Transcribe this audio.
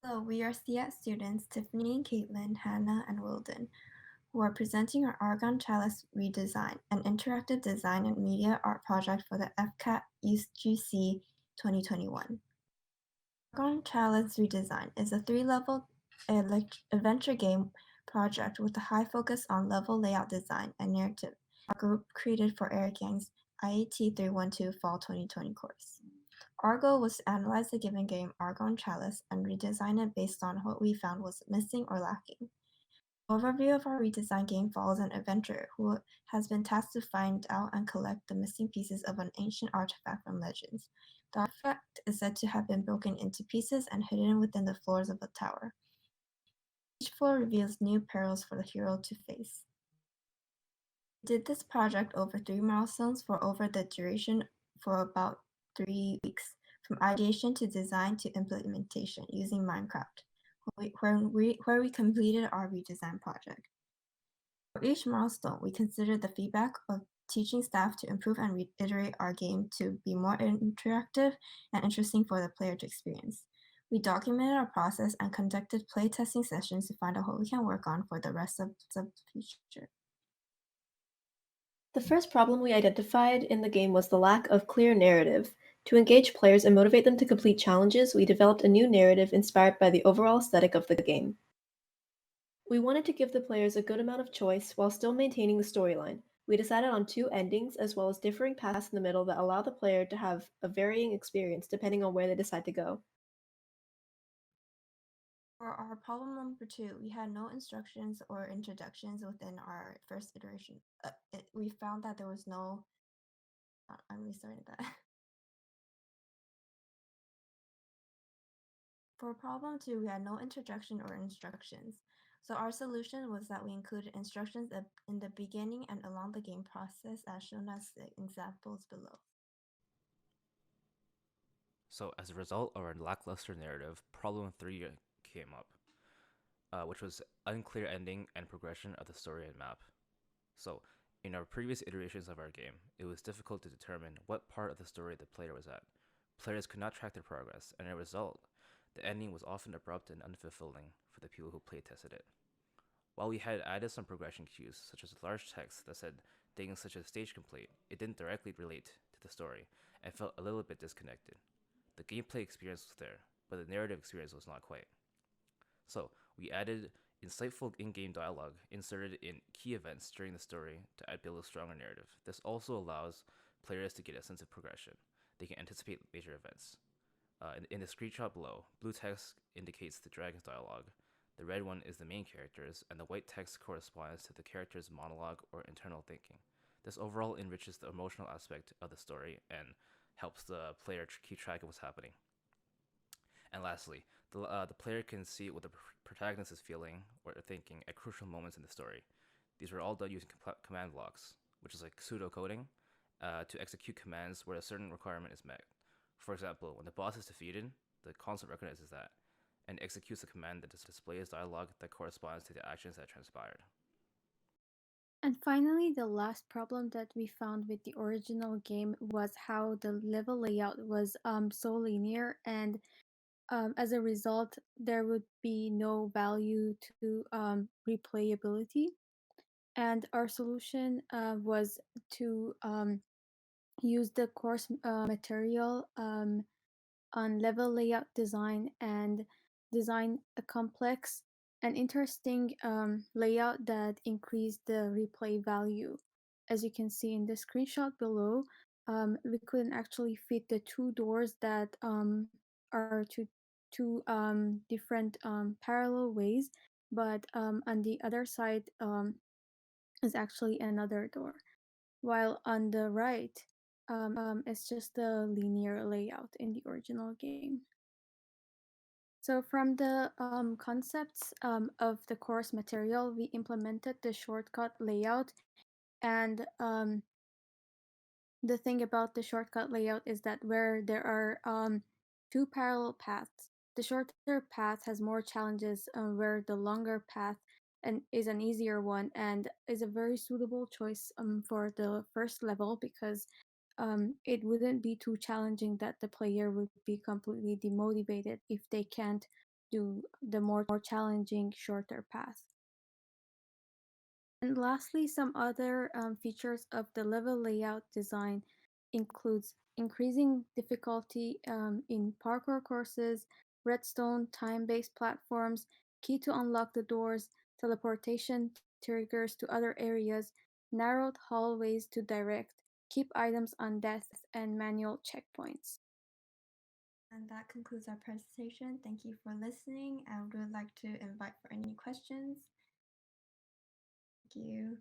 Hello, we are FCAT students Tiffany and Caitlin, Hannah, and Wilden, who are presenting our Argon Chalice Redesign, an interactive design and media art project for the FCAT UGC 2021. Argon Chalice Redesign is a three-level adventure game project with a high focus on level layout design and narrative. Our group created for Eric Yang's IAT 312 Fall 2020 course. Our goal was to analyze the given game Argon Chalice and redesign it based on what we found was missing or lacking. Overview of our redesigned game follows an adventurer who has been tasked to find out and collect the missing pieces of an ancient artifact from legends. The artifact is said to have been broken into pieces and hidden within the floors of a tower. Each floor reveals new perils for the hero to face. We did this project over 3 milestones for over the duration for about 3 weeks, from ideation to design to implementation using Minecraft, where we completed our redesign project. For each milestone, we considered the feedback of teaching staff to improve and reiterate our game to be more interactive and interesting for the player to experience. We documented our process and conducted playtesting sessions to find out what we can work on for the rest of the future. The first problem we identified in the game was the lack of clear narrative. To engage players and motivate them to complete challenges, we developed a new narrative inspired by the overall aesthetic of the game. We wanted to give the players a good amount of choice while still maintaining the storyline. We decided on 2 endings as well as differing paths in the middle that allow the player to have a varying experience depending on where they decide to go. For our problem number 2, we had no instructions or introductions within our first iteration. We found that there was no. I'm restarting that. For problem 2, we had no introduction or instructions. So our solution was that we included instructions in the beginning and along the game process as shown as the examples below. So, as a result of our lackluster narrative, problem 3 came up, which was unclear ending and progression of the story and map. So, in our previous iterations of our game, it was difficult to determine what part of the story the player was at. Players could not track their progress, and as a result, the ending was often abrupt and unfulfilling for the people who playtested it. While we had added some progression cues, such as large text that said things such as stage complete, it didn't directly relate to the story and felt a little bit disconnected. The gameplay experience was there, but the narrative experience was not quite. So, we added insightful in-game dialogue inserted in key events during the story to build a stronger narrative. This also allows players to get a sense of progression. They can anticipate major events. In the screenshot below, blue text indicates the dragon's dialogue, the red one is the main characters, and the white text corresponds to the character's monologue or internal thinking. This overall enriches the emotional aspect of the story and helps the player keep track of what's happening. And lastly, the player can see what the protagonist is feeling or thinking at crucial moments in the story. These were all done using command blocks, which is like pseudo coding, to execute commands where a certain requirement is met. For example, when the boss is defeated, the console recognizes that and executes a command that displays dialogue that corresponds to the actions that transpired. And finally, the last problem that we found with the original game was how the level layout was so linear, and as a result, there would be no value to replayability. And our solution was to use the course material on level layout design and design a complex and interesting layout that increased the replay value. As you can see in the screenshot below, we couldn't actually fit the 2 doors that are two different parallel ways, but on the other side is actually another door. While on the right, it's just the linear layout in the original game. So from the concepts of the course material, we implemented the shortcut layout. And the thing about the shortcut layout is that where there are 2 parallel paths, the shorter path has more challenges, where the longer path is an easier one and is a very suitable choice for the first level because it wouldn't be too challenging that the player would be completely demotivated if they can't do the more challenging, shorter path. And lastly, some other features of the level layout design includes increasing difficulty in parkour courses, redstone time-based platforms, key to unlock the doors, teleportation triggers to other areas, narrowed hallways to direct, keep items on death, and manual checkpoints. And that concludes our presentation. Thank you for listening. I would like to invite for any questions. Thank you.